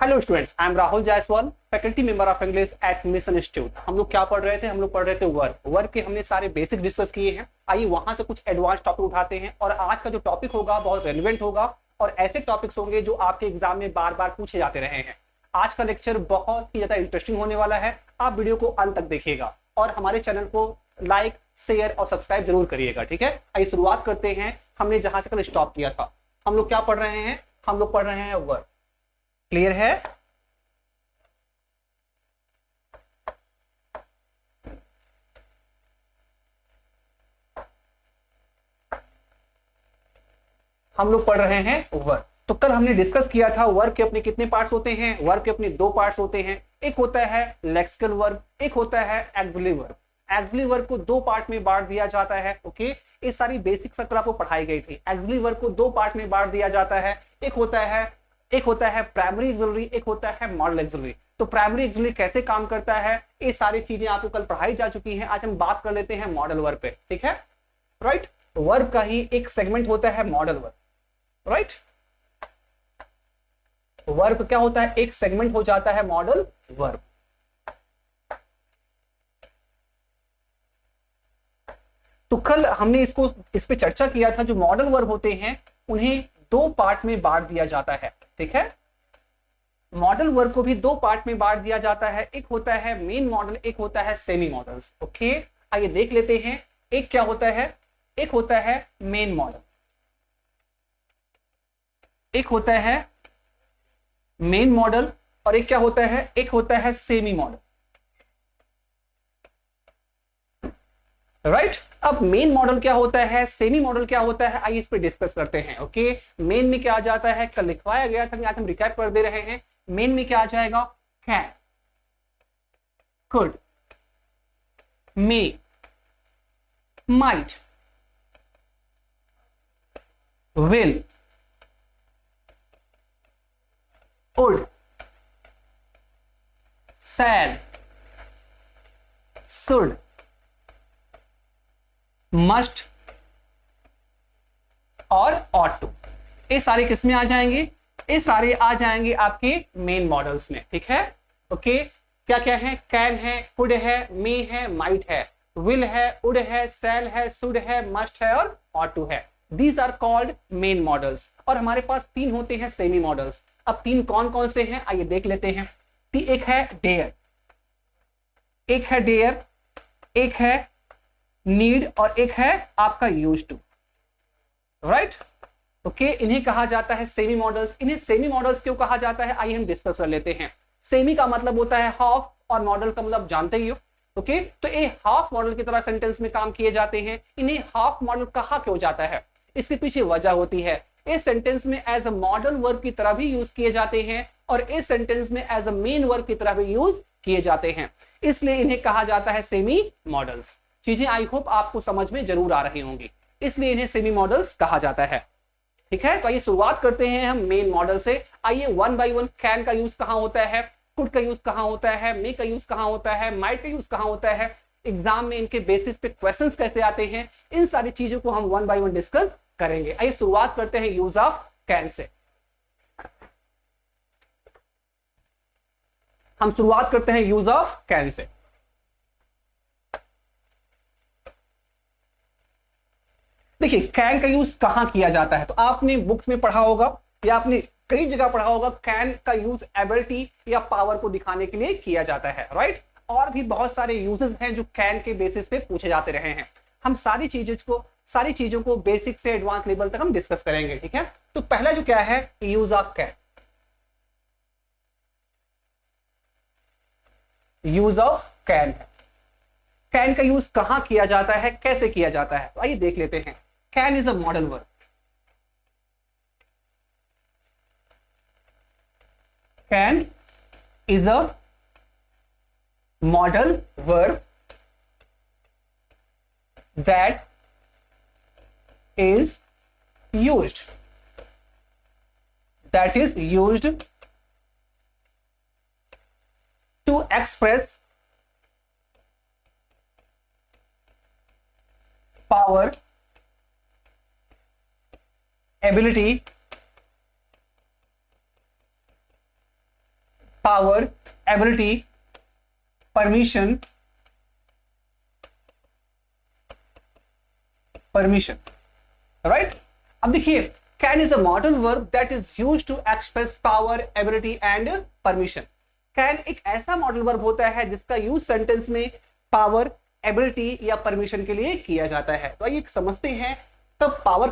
Hello students, I am Rahul Jaiswal, faculty member of English at mission institute. हम लोग क्या पढ़ रहे थे? हम लोग पढ़ रहे थे वर्क के हमने सारे बेसिक डिस्कस किए हैं। आइए वहां से कुछ एडवांस टॉपिक उठाते हैं और आज का जो टॉपिक होगा बहुत रेलिवेंट होगा और ऐसे टॉपिक्स होंगे जो आपके एग्जाम में बार बार पूछे जाते रहे हैं। आज का लेक्चर बहुत ही ज्यादा इंटरेस्टिंग होने वाला है। आप वीडियो को अंत तक देखिएगा और हमारे चैनल को लाइक, शेयर और सब्सक्राइब जरूर करिएगा। ठीक है, आइए शुरुआत करते हैं। हमने जहां से कल स्टॉप किया था, हम लोग क्या पढ़ रहे हैं? हम लोग पढ़ रहे हैं वर्क। क्लियर है? हम लोग पढ़ रहे हैं वर्क। तो कल हमने डिस्कस किया था वर्क के अपने कितने पार्ट्स होते हैं। वर्क के अपने दो पार्ट्स होते हैं, एक होता है लेक्सिकल वर्ब, एक होता है एक्सिलरी वर्ब। एक्सिलरी वर्ब को दो पार्ट में बांट दिया जाता है। ओके, ये सारी बेसिक सर्कल आपको पढ़ाई गई थी। एक्सिलरी वर्ब को दो पार्ट में बांट दिया जाता है, एक होता है प्राइमरी एक्सिलरी, एक होता है मॉडल एक्सिलरी। तो प्राइमरी एक्सिलरी कैसे काम करता है, ये सारी चीजें आपको कल पढ़ाई जा चुकी हैं। आज हम बात कर लेते हैं मॉडल वर्ब पे। ठीक है, राइट। वर्ब का ही एक सेगमेंट होता है मॉडल वर्ब। राइट, वर्ब क्या होता है? एक सेगमेंट हो जाता है मॉडल वर्ब। तो कल हमने इस पे चर्चा किया था। जो मॉडल वर्ब होते हैं उन्हें दो पार्ट में बांट दिया जाता है। ठीक है, मॉडल वर्ब को भी दो पार्ट में बांट दिया जाता है, एक होता है मेन मॉडल, एक होता है सेमी मॉडल्स। ओके, आइए देख लेते हैं। एक क्या होता है? एक होता है मेन मॉडल, एक होता है मेन मॉडल और एक क्या होता है? एक होता है सेमी मॉडल। राइट, अब मेन मॉडल क्या होता है, सेमी मॉडल क्या होता है, आइए इस पे डिस्कस करते हैं। ओके, मेन में क्या आ जाता है? कल लिखवाया गया था, आज हम रिकैप कर दे रहे हैं। मेन में क्या आ जाएगा? Can, could, may, might, will, would, shall, should, must और ought to। ये सारे किसमें आ जाएंगे? ये सारे आ जाएंगे आपके मेन मॉडल्स में। ठीक है, ओके। क्या क्या है? कैन है, कुड है, मे है, माइट है, विल है, वुड है, शैल है, शुड है, मस्ट है और ought to है। These are called main modals. और हमारे पास तीन होते हैं सेमी मॉडल्स। अब तीन कौन कौन से हैं, आइए देख लेते हैं। एक है डेयर, एक है डेयर, एक है नीड और एक है आपका यूज टू। Right, okay. इन्हें कहा जाता है सेमी मॉडल्स। इन्हें सेमी मॉडल्स क्यों कहा जाता है, आइए हम डिस्कस कर लेते हैं। सेमी का मतलब होता है हाफ और मॉडल का मतलब जानते ही हो। ओके, तो ये हाफ मॉडल की तरह सेंटेंस में काम किए जाते हैं। इन्हें हाफ मॉडल कहा क्यों जाता है, इसके पीछे वजह होती है। इस सेंटेंस में एज अ मॉडल वर्ब की तरह भी यूज किए जाते हैं और इस सेंटेंस में एज अ मेन वर्ब की तरह भी यूज किए जाते हैं, इसलिए इन्हें कहा जाता है सेमी मॉडल्स। चीजें आई होप आपको समझ में जरूर आ रही होंगी, इसलिए इन्हें सेमी मॉडल्स कहा जाता है। ठीक है, तो आइए शुरुआत करते हैं हम मेन मॉडल से। आइए वन बाय वन। कैन का यूज कहां होता है, कुड का यूज कहां होता है, मे का यूज कहां होता है, माइट का यूज कहां होता है, एग्जाम में इनके बेसिस पे क्वेश्चंस कैसे आते हैं, इन सारी चीजों को हम वन बाय वन डिस्कस करेंगे। आइए शुरुआत करते हैं यूज ऑफ कैन से। हम शुरुआत करते हैं यूज ऑफ कैन से। देखिए, कैन का यूज कहां किया जाता है, तो आपने बुक्स में पढ़ा होगा या आपने कई जगह पढ़ा होगा। कैन का यूज एबिलिटी या पावर को दिखाने के लिए किया जाता है। राइट, और भी बहुत सारे यूजेस हैं जो कैन के बेसिस पे पूछे जाते रहे हैं। हम सारी चीजों को बेसिक से एडवांस लेवल तक हम डिस्कस करेंगे। ठीक है, तो पहला जो क्या है, use of can. Use of can है। कैन का यूज कहां किया जाता है, कैसे किया जाता है, तो आइए देख लेते हैं। Can is a model verb. Can is a model verb that is used to express power, ability, ability, permission, right. अब देखिए can is a model verb that is used to express power, ability and permission. Can एक ऐसा model verb होता है जिसका use sentence में power, ability या permission के लिए किया जाता है। तो आइए समझते हैं कब पावर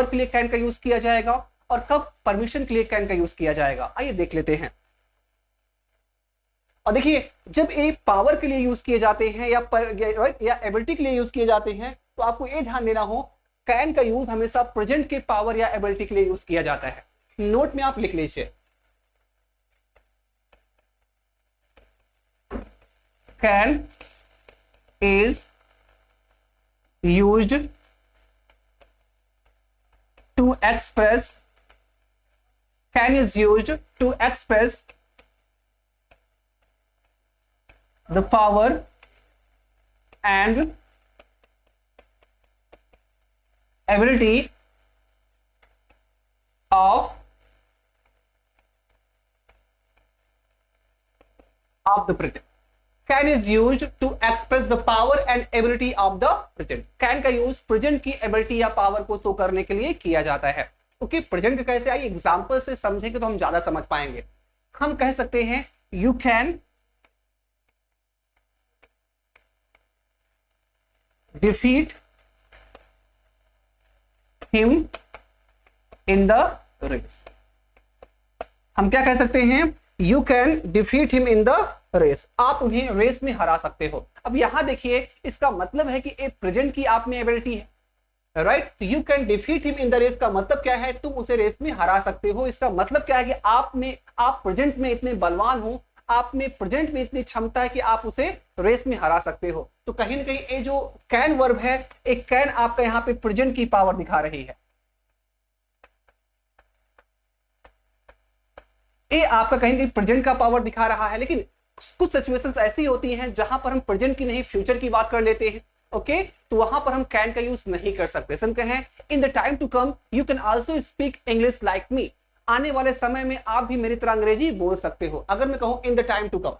के लिए कैन का यूज किया जाएगा और कब परमिशन के लिए कैन का यूज किया जाएगा। आइए देख लेते हैं। और देखिए जब ये पावर के लिए यूज किए जाते हैं या एबिलिटी के लिए यूज किए जाते हैं तो आपको ये ध्यान देना हो कैन का यूज हमेशा प्रेजेंट के पावर या एबिलिटी के लिए यूज किया जाता है। नोट में आप लिख लीजिए can is used to express the power and ability of the present. Can is used to express the power and ability of the present. Can का यूज प्रेजेंट की एबिलिटी या पावर को शो करने के लिए किया जाता है। ओके, प्रेजेंट का कैसे आइए एग्जांपल से समझेंगे तो हम ज्यादा समझ पाएंगे। हम कह सकते हैं you can defeat him in the race। हम क्या कह सकते हैं you can defeat him in the race। आप उन्हें रेस में हरा सकते हो। अब यहां देखिए इसका मतलब है कि एक प्रेजेंट की आप में एबिलिटी है, right. You can defeat him in the race का मतलब क्या है, तुम उसे रेस में हरा सकते हो। इसका मतलब क्या है कि आप प्रेजेंट में इतने बलवान हो, आप में प्रेजेंट में इतनी क्षमता है कि आप उसे रेस में हरा सकते हो। तो कहीं ना कहीं ये जो कैन वर्ब है, एक कैन आपका यहां पे प्रेजेंट की पावर दिखा रही है। ये आपका कहीं कहीं प्रेजेंट का पावर दिखा रहा है। लेकिन कुछ सिचुएशंस ऐसी होती हैं जहां पर हम प्रेजेंट की नहीं फ्यूचर की बात कर लेते हैं। ओके, तो वहां पर हम कैन का यूज नहीं कर सकते। हम कहें in the time to come you can also speak English like me. आने वाले समय में आप भी मेरी तरह अंग्रेजी बोल सकते हो। अगर मैं कहूं in the time to come,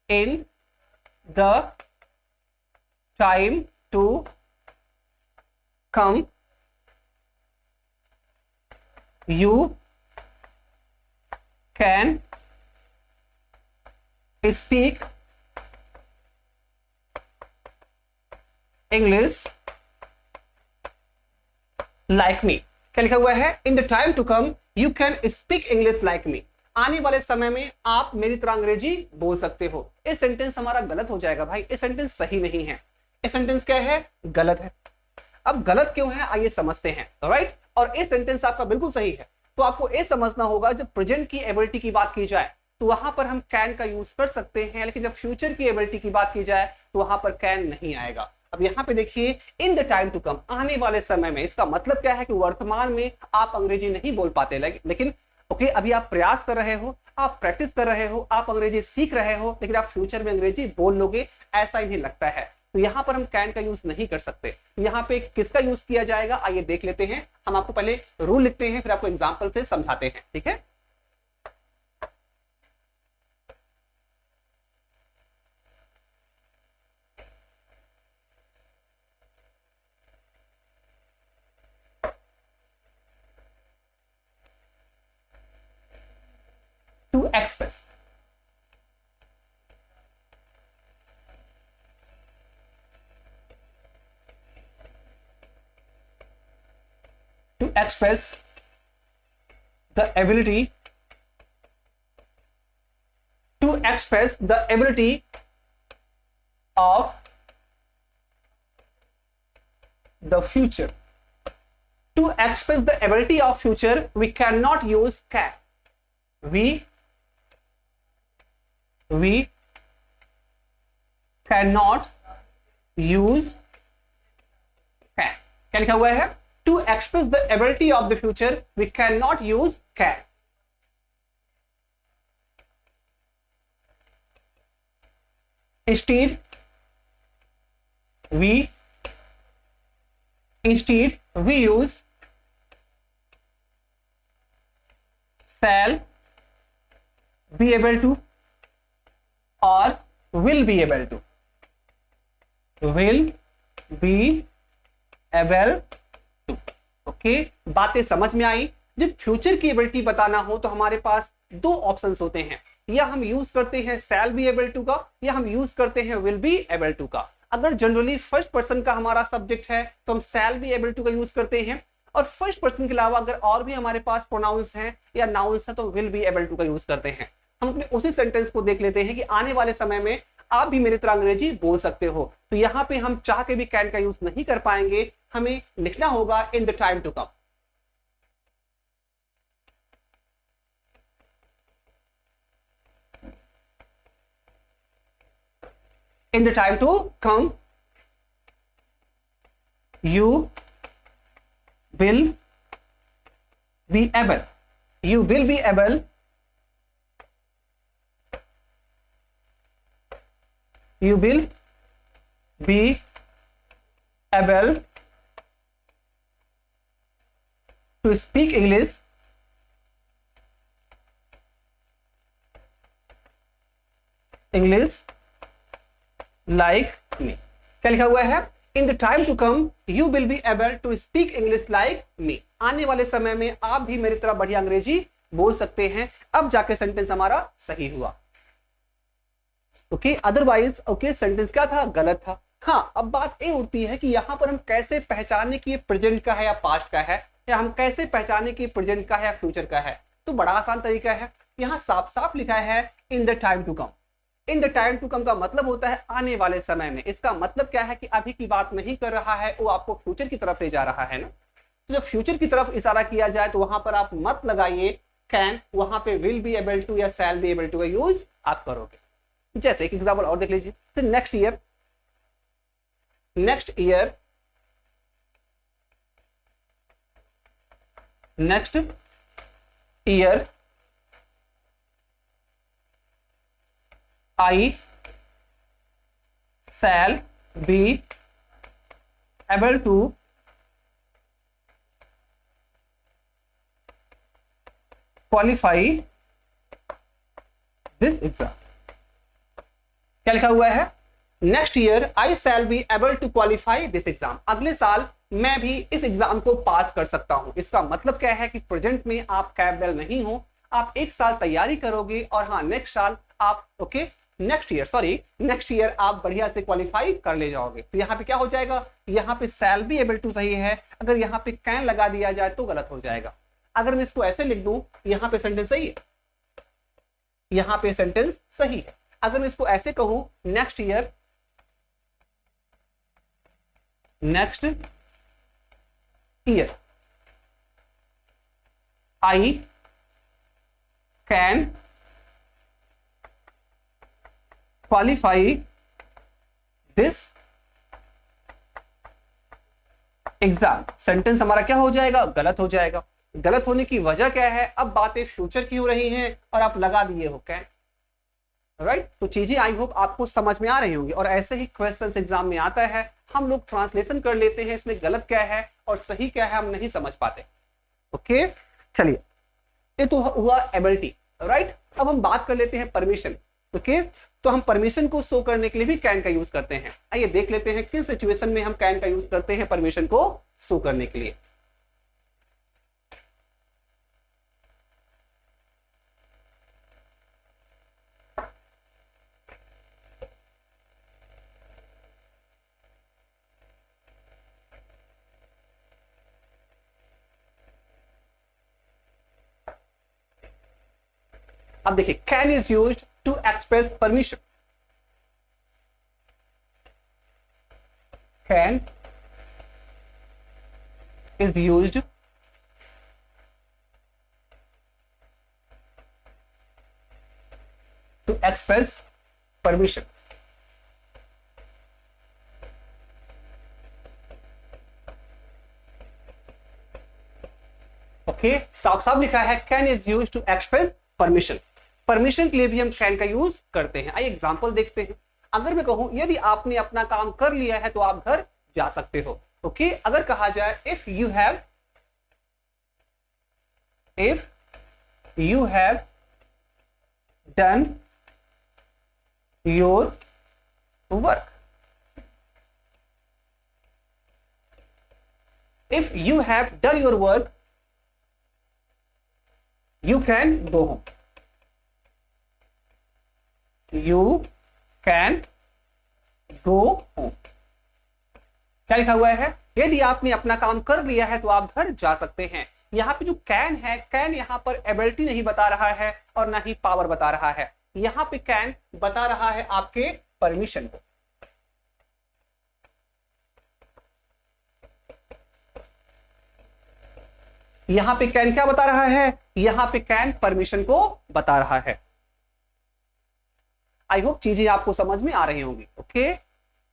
in the time to come you can speak English like me. क्या लिखा हुआ है, in the time to come you can speak English like me. आने वाले समय में आप मेरी तरह अंग्रेजी बोल सकते हो। ये सेंटेंस हमारा गलत हो जाएगा भाई, ये सेंटेंस सही नहीं है। ये सेंटेंस क्या है, गलत है। अब गलत क्यों है आइए समझते हैं, राइट। और ये सेंटेंस आपका बिल्कुल सही है। तो आपको ये समझना होगा जब प्रेजेंट की एबिलिटी की बात की जाए तो वहां पर हम कैन का यूज कर सकते हैं, लेकिन जब फ्यूचर की एबिलिटी की बात की जाए तो वहां पर कैन नहीं आएगा। अब यहाँ पे देखिए in the time to come, आने वाले समय में, इसका मतलब क्या है कि वर्तमान में आप अंग्रेजी नहीं बोल पाते, लेकिन ओके अभी आप प्रयास कर रहे हो, आप प्रैक्टिस कर रहे हो, आप अंग्रेजी सीख रहे हो, लेकिन आप फ्यूचर में अंग्रेजी बोल लोगे ऐसा ही लगता है। तो यहाँ पर हम कैन का यूज नहीं कर सकते। यहाँ पे किसका यूज किया जाएगा आइए देख लेते हैं। हम आपको पहले रूल लिखते हैं फिर आपको एग्जाम्पल से समझाते हैं, ठीक है। To express, to express the ability, to express the ability of the future. To express the ability of future we cannot use can। we cannot use can। क्या लिखा हुआ है, to express the ability of the future we cannot use can। instead we use shall, be able to और will be able to, will be able to. Okay, बातें समझ में आई। जब future की एबिलिटी बताना हो तो हमारे पास दो ऑप्शंस होते हैं, या हम यूज करते हैं शैल बी एबल टू का, या हम यूज करते हैं विल बी एबल टू का। अगर जनरली फर्स्ट पर्सन का हमारा सब्जेक्ट है तो हम शैल बी एबल टू का यूज करते हैं, और फर्स्ट पर्सन के अलावा अगर और भी हमारे पास प्रोनाउंस हैं या नाउंस हैं तो विल बी एबल टू का यूज करते हैं। हम अपने उसी सेंटेंस को देख लेते हैं कि आने वाले समय में आप भी मेरी तरह अंग्रेजी बोल सकते हो, तो यहाँ पे हम चाह के भी कैन का यूज नहीं कर पाएंगे, हमें लिखना होगा in the time to come. In the time to come, you will be able, you will be able, you will be able to speak English like me। क्या लिखा हुआ है? In the time to come you will be able to speak English like me. आने वाले समय में आप भी मेरी तरह बढ़िया अंग्रेजी बोल सकते हैं। अब जाके सेंटेंस हमारा सही हुआ। ओके, अदरवाइज ओके सेंटेंस क्या था? गलत था। हाँ, अब बात ये उठती है कि यहां पर हम कैसे पहचाने कि ये प्रेजेंट का है या पास्ट का है, या हम कैसे पहचाने कि प्रेजेंट का है या फ्यूचर का है। तो बड़ा आसान तरीका है, यहां साफ साफ लिखा है in the time to come. In the time to come का मतलब होता है आने वाले समय में। इसका मतलब क्या है कि अभी की बात नहीं कर रहा है, वो आपको फ्यूचर की तरफ ले जा रहा है ना। तो जब फ्यूचर की तरफ इशारा किया जाए तो वहां पर आप मत लगाइए कैन, वहां पे विल बी एबल टू या शैल बी एबल टू का यूज आप करोगे। जैसे एक एग्जांपल और देख लीजिए, तो next year, next year, next year I shall be able to qualify this exam। क्या लिखा हुआ है? Next year I shall be able to qualify this exam. अगले साल मैं भी इस एग्जाम को पास कर सकता हूं। इसका मतलब क्या है कि प्रेजेंट में आप कैपेबल नहीं हो, आप एक साल तैयारी करोगे और हाँ नेक्स्ट साल आप नेक्स्ट ईयर आप बढ़िया से क्वालिफाई कर ले जाओगे। तो यहाँ पे क्या हो जाएगा? यहाँ पे शैल बी एबल टू सही है, अगर यहाँ पे कैन लगा दिया जाए तो गलत हो जाएगा। अगर मैं इसको ऐसे लिख दूं, यहाँ पे सेंटेंस सही है, यहाँ पे सेंटेंस सही है। अगर मैं इसको ऐसे कहूं next year, next year I can qualify this exam, sentence हमारा क्या हो जाएगा? गलत हो जाएगा। गलत होने की वजह क्या है? अब बातें फ्यूचर की हो रही हैं और आप लगा दिए हो कैन। राइट, तो चीजें आई होप आपको समझ में आ रही होंगी। और ऐसे ही क्वेश्चंस एग्जाम में आता है, हम लोग ट्रांसलेशन कर लेते हैं, इसमें गलत क्या है और सही क्या है हम नहीं समझ पाते। ओके, चलिए, ये तो हुआ एबिलिटी। राइट, अब हम बात कर लेते हैं परमिशन। ओके, तो हम परमिशन को शो करने के लिए भी कैन का यूज करते हैं। आइए देख लेते हैं किस सिचुएशन में हम कैन का यूज करते हैं परमिशन को शो करने के लिए। अब देखिए, can is used to express permission. Can is used to express permission. Okay, साफ साफ लिखा है can is used to express permission. Permission के लिए भी हम कैन का यूज करते हैं। आइए एग्जांपल देखते हैं। अगर मैं कहूं यदि आपने अपना काम कर लिया है तो आप घर जा सकते हो। ओके, अगर कहा जाए if you have done your work. If you have done your work, you can go home. You can go home. क्या लिखा हुआ है? यदि आपने अपना काम कर लिया है तो आप घर जा सकते हैं। यहाँ पे जो कैन है, कैन यहाँ पर एबिलिटी नहीं बता रहा है और ना ही पावर बता रहा है। यहाँ पे कैन बता रहा है आपके परमिशन को। यहां पे कैन क्या बता रहा है? यहां पे कैन परमिशन को बता रहा है। आई होप चीजें आपको समझ में आ रही होंगी। ओके,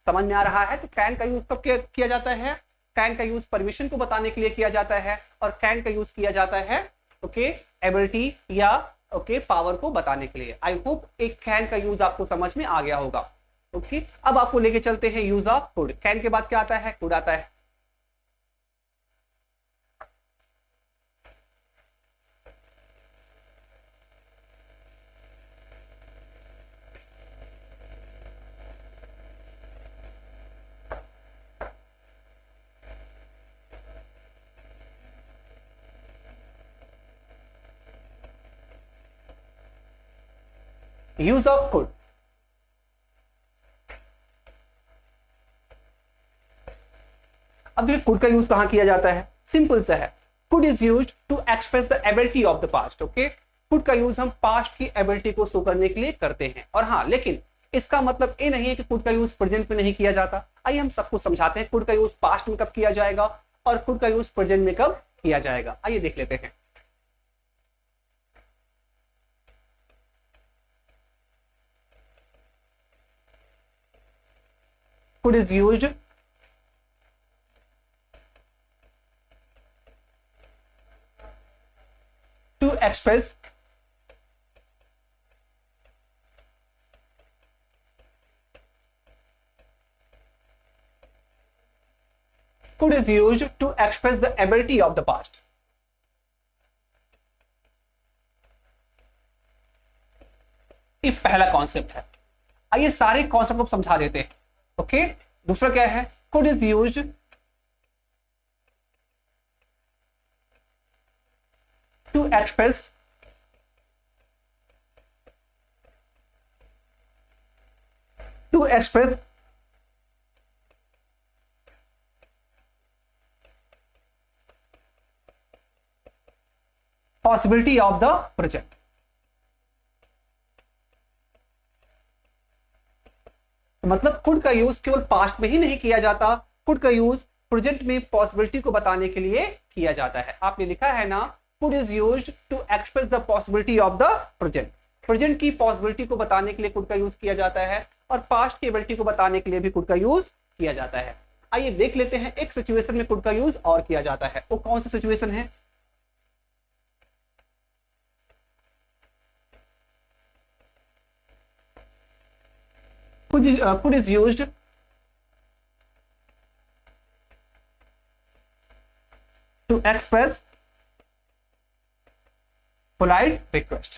समझ में आ रहा है? तो कैन का यूज कब किया जाता है? कैन का यूज परमिशन को बताने के लिए किया जाता है और कैन का यूज किया जाता है ओके एबिलिटी या ओके पावर को बताने के लिए। आई होप एक कैन का यूज आपको समझ में आ गया होगा। ओके, अब आपको लेके चलते हैं यूज ऑफ कुड। कैन के बाद क्या आता है? कुड आता है। Use of could. अब देखिए कुड का यूज कहां किया जाता है? सिंपल सा है। Could is used to express the ability of the past. Okay, could का यूज हम पास्ट की एबिलिटी को शो करने के लिए करते हैं। और हाँ, लेकिन इसका मतलब ये नहीं है कि कुड का यूज प्रेजेंट में नहीं किया जाता। आइए हम सबको समझाते हैं कुड का यूज पास्ट में कब किया जाएगा और कुड का यूज प्रेजेंट में कब किया जाएगा। आइए देख लेते हैं। could is used to express could is used to express the ability of the past. ये पहला कॉन्सेप्ट है। आइए सारे कॉन्सेप्ट को समझा देते हैं। ओके, दूसरा क्या है? could is used to express possibility of the present। मतलब कुड का यूज केवल पास्ट में ही नहीं किया जाता, कुड का यूज प्रेजेंट में पॉसिबिलिटी को बताने के लिए किया जाता है। आपने लिखा है ना, could is used to express the possibility of the present. Present की पॉसिबिलिटी को बताने के लिए कुड का यूज किया जाता है और पास्ट की एबिलिटी को बताने के लिए भी कुड का यूज किया जाता है। आइए देख लेते हैं एक सिचुएशन में कुड का यूज और किया जाता है। वो कौन सी सिचुएशन है? could is used to express polite request।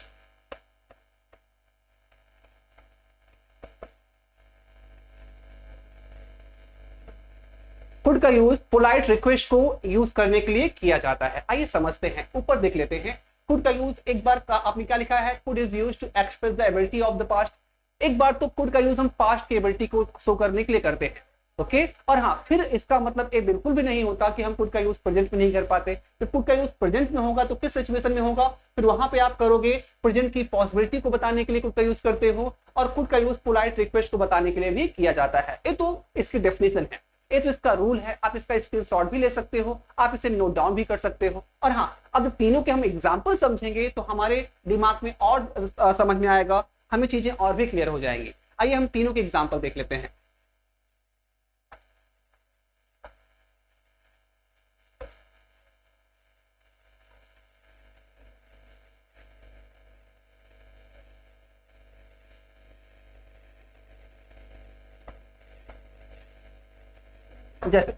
Could का यूज पोलाइट रिक्वेस्ट को यूज करने के लिए किया जाता है। आइए समझते हैं, ऊपर देख लेते हैं। कुड का यूज एक बार आपने क्या लिखा है? Could is use to express the ability of the past. एक बार तो कुड का यूज हम पास्ट की एबिलिटी को शो करने के लिए करते हैं। ओके, और हाँ, फिर इसका मतलब ये बिल्कुल भी नहीं होता कि हम कुड का यूज प्रेजेंट में नहीं कर पाते। तो कुड का यूज प्रेजेंट में होगा तो किस सिचुएशन में होगा? फिर वहां पे आप करोगे प्रेजेंट की पॉसिबिलिटी को बताने के लिए कुड का यूज करते हो और कुड का यूज पोलाइट रिक्वेस्ट को बताने के लिए भी किया जाता है। ये तो इसकी डेफिनेशन है, ये तो इसका रूल है। आप इसका स्क्रीनशॉट भी ले सकते हो, आप इसे नोट डाउन भी कर सकते हो। और हाँ, अब जब तीनों के हम एग्जाम्पल समझेंगे तो हमारे दिमाग में और समझ में आएगा, हमें चीजें और भी क्लियर हो जाएंगी। आइए हम तीनों के एग्जाम्पल देख लेते हैं। जैसे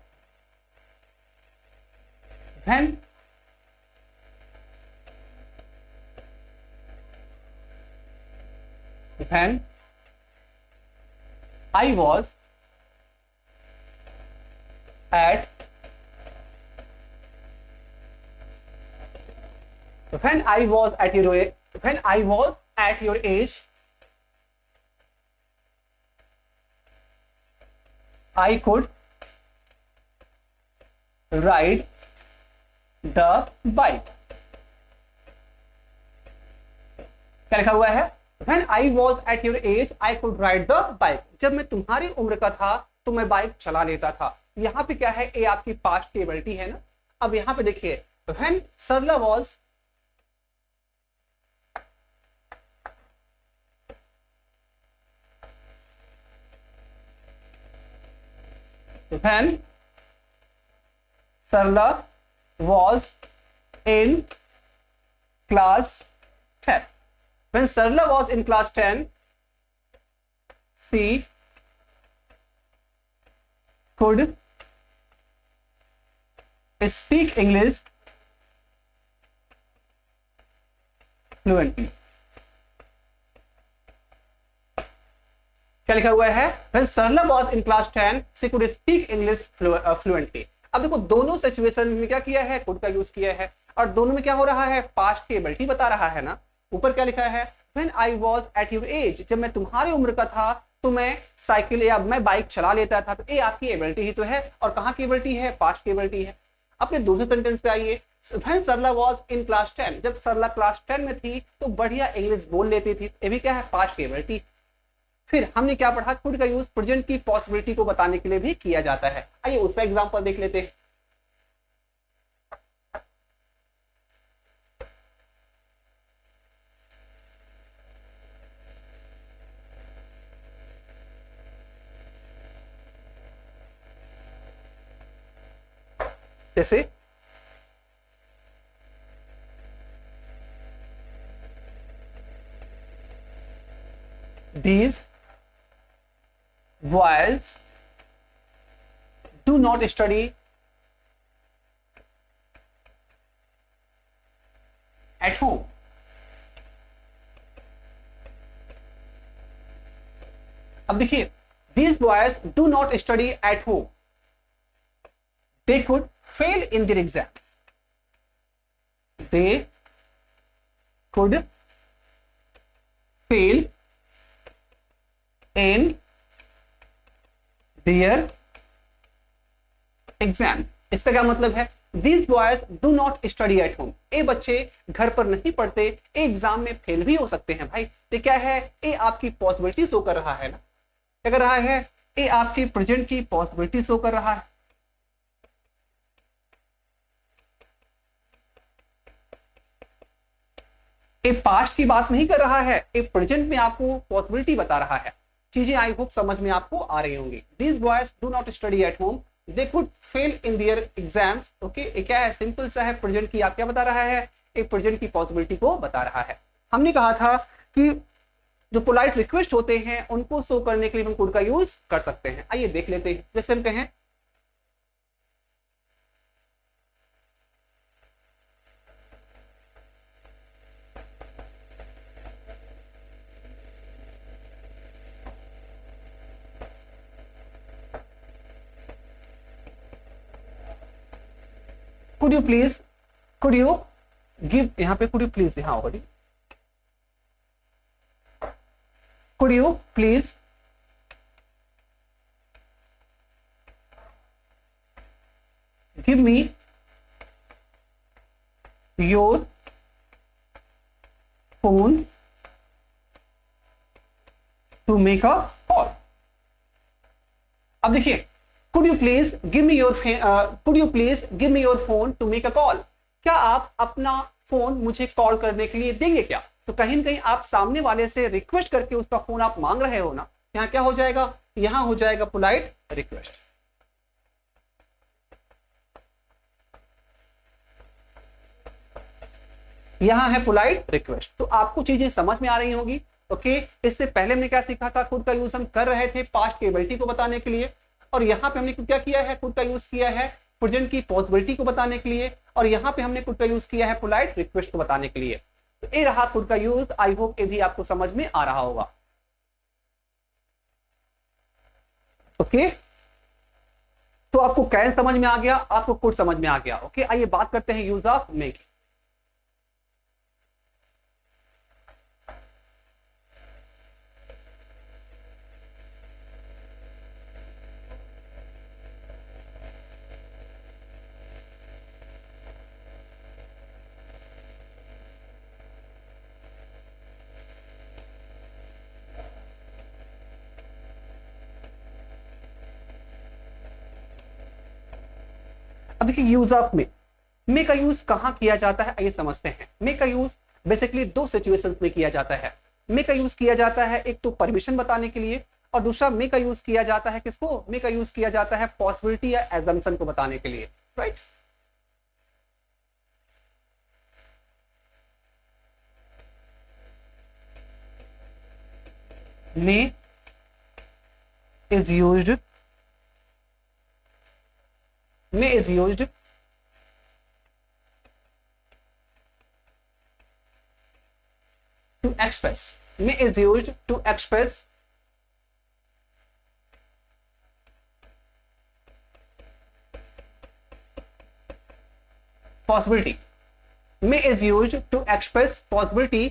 when when I was at when I was at your age, I could ride the bike. क्या लिखा हुआ है? When I was at your age, I could ride the bike. जब मैं तुम्हारी उम्र का था तो मैं बाइक चला लेता था. यहां पे क्या है? ए आपकी पास्ट की एबिलिटी है ना. अब यहां पे देखिए, when Sarla was in class 10. When Sarla was in class 10, she could speak English fluently. क्या लिखा हुआ है? When Sarla was in class 10, she could speak English fluently. अब देखो दोनों सिचुएशन में क्या किया है? could का यूज किया है और दोनों में क्या हो रहा है? पास्ट की एबिलिटी बता रहा है ना. ऊपर क्या लिखा है? When I was at your age, जब मैं तुम्हारी उम्र का था तो मैं साइकिल या मैं बाइक चला लेता था. तो ये आपकी एबिलिटी ही तो है और कहाँ की एबिलिटी है? पास्ट की एबिलिटी है. अपने दूसरे सेंटेंस पे आइए. When Sarla was in class 10, जब सरला क्लास 10 में थी तो बढ़िया इंग्लिश बोल लेती थी. ये भी क्या है? पास्ट की एबिलिटी. फिर हमने क्या पढ़ा? कुड का यूज प्रेजेंट की पॉसिबिलिटी को बताने के लिए भी किया जाता है. आइए उसका एग्जांपल देख लेते हैं. जैसे these boys do not study at home. अब देखिए, these boys do not study at home. They could fail in their exams. They could fail in their exam. इसका क्या मतलब है? These boys do not study at home. ये बच्चे घर पर नहीं पढ़ते, एग्जाम में फेल भी हो सकते हैं भाई. ये क्या है? ये आपकी पॉसिबिलिटी शो कर रहा है ना. क्या कर रहा है? ये आपकी प्रेजेंट की पॉसिबिलिटी शो कर रहा है. ये पास्ट की बात नहीं कर रहा है, ये प्रेजेंट में आपको पॉसिबिलिटी बता रहा है. चीजें आई होप समझ में आपको आ रही होंगी. These boys do not study at home. They could fail in their exams. Okay, ये क्या है? सिंपल सा है. प्रेजेंट की आप क्या बता रहा है? एक प्रेजेंट की पॉसिबिलिटी को बता रहा है. हमने कहा था कि जो पोलाइट रिक्वेस्ट होते हैं उनको शो करने के लिए हम कुड का यूज कर सकते हैं. आइए देख लेते हैं. जैसे हम कहें could you please give, यहां पे could you please यहां होगा. could you please give me your phone to make a call. अब देखिए, could you please give me your phone to make a call. क्या आप अपना फोन मुझे कॉल करने के लिए देंगे क्या? तो कहीं ना कहीं आप सामने वाले से रिक्वेस्ट करके उसका फोन आप मांग रहे हो ना. यहाँ क्या हो जाएगा? यहाँ हो जाएगा पोलाइट रिक्वेस्ट. यहाँ है पोलाइट रिक्वेस्ट. तो आपको चीजें समझ में आ रही होगी. ओके, इससे पहले हमने क्या सीखा था? खुद का यूज हम कर रहे थे पास्ट की एबिलिटी को बताने के लिए, और यहाँ पे हमने क्या किया है? खुद का यूज किया है प्रेजेंट की पॉसिबिलिटी को बताने के लिए, और यहाँ पे हमने खुद का यूज किया है पोलाइट रिक्वेस्ट को बताने के लिए. तो ये रहा खुद का यूज. आई होप ये भी आपको समझ में आ रहा होगा. ओके, तो आपको कैन समझ में आ गया, आपको कुड समझ में आ गया। ओके, आइए बात करते हैं यूज ऑफ मे की। अब देखिए यूज ऑफ मे का यूज कहां किया जाता है, आइए समझते हैं। मे का यूज बेसिकली दो सिचुएशंस में किया जाता है। मे का यूज किया जाता है एक तो परमिशन बताने के लिए, और दूसरा मे का यूज किया जाता है किसको, मे का यूज किया जाता है पॉसिबिलिटी या एजम्पशन को बताने के लिए, right. May is used to express possibility. May is used to express possibility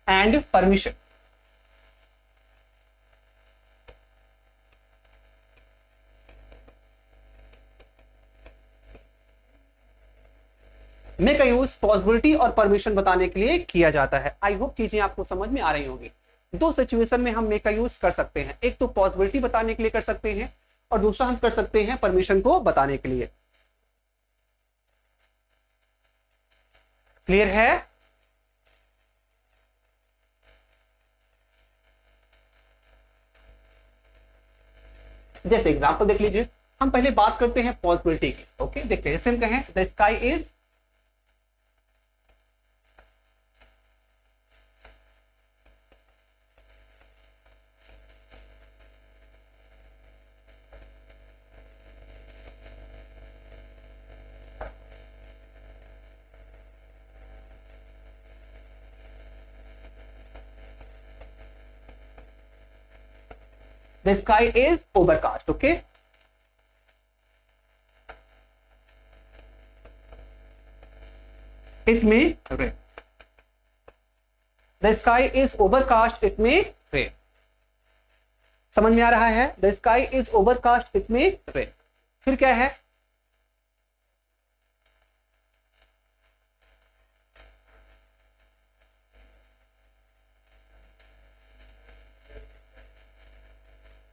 and permission. मे का यूज पॉसिबिलिटी और परमिशन बताने के लिए किया जाता है। आई होप चीजें आपको समझ में आ रही होंगी। दो सिचुएशन में हम मे का यूज कर सकते हैं, एक तो पॉसिबिलिटी बताने के लिए कर सकते हैं, और दूसरा हम कर सकते हैं परमिशन को बताने के लिए। क्लियर है? जैसे एग्जांपल देख लीजिए, हम पहले बात करते हैं पॉसिबिलिटी की। ओके, देखते हैं, जैसे हम कहें the sky is the sky is overcast. Okay, it may rain. The sky is overcast, it may rain. समझ में आ रहा है? The sky is overcast, it may rain. फिर क्या है?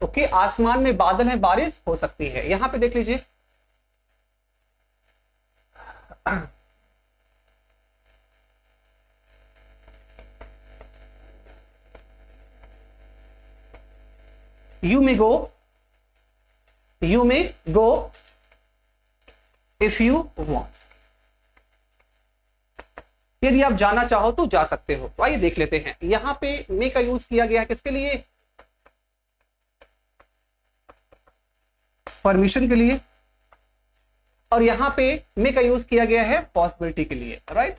ओके, आसमान में बादल है, बारिश हो सकती है। यहां पे देख लीजिए, you may go if you want. यदि आप जाना चाहो तो जा सकते हो। तो आइए देख लेते हैं, यहां पे मे का यूज किया गया है किसके लिए, परमिशन के लिए, और यहां पे मे का यूज किया गया है पॉसिबिलिटी के लिए, राइट।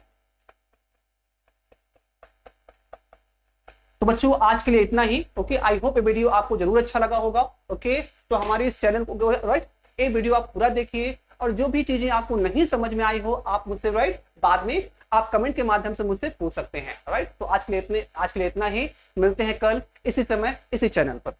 तो बच्चों आज के लिए इतना ही। ओके, आई होप ये वीडियो आपको जरूर अच्छा लगा होगा। ओके, तो हमारे इस चैनल को राइट, ये वीडियो आप पूरा देखिए, और जो भी चीजें आपको नहीं समझ में आई हो आप मुझसे राइट बाद में आप कमेंट के माध्यम से मुझसे पूछ सकते हैं, राइट। तो आज के लिए इतना ही, मिलते हैं कल इसी समय इसी चैनल पर।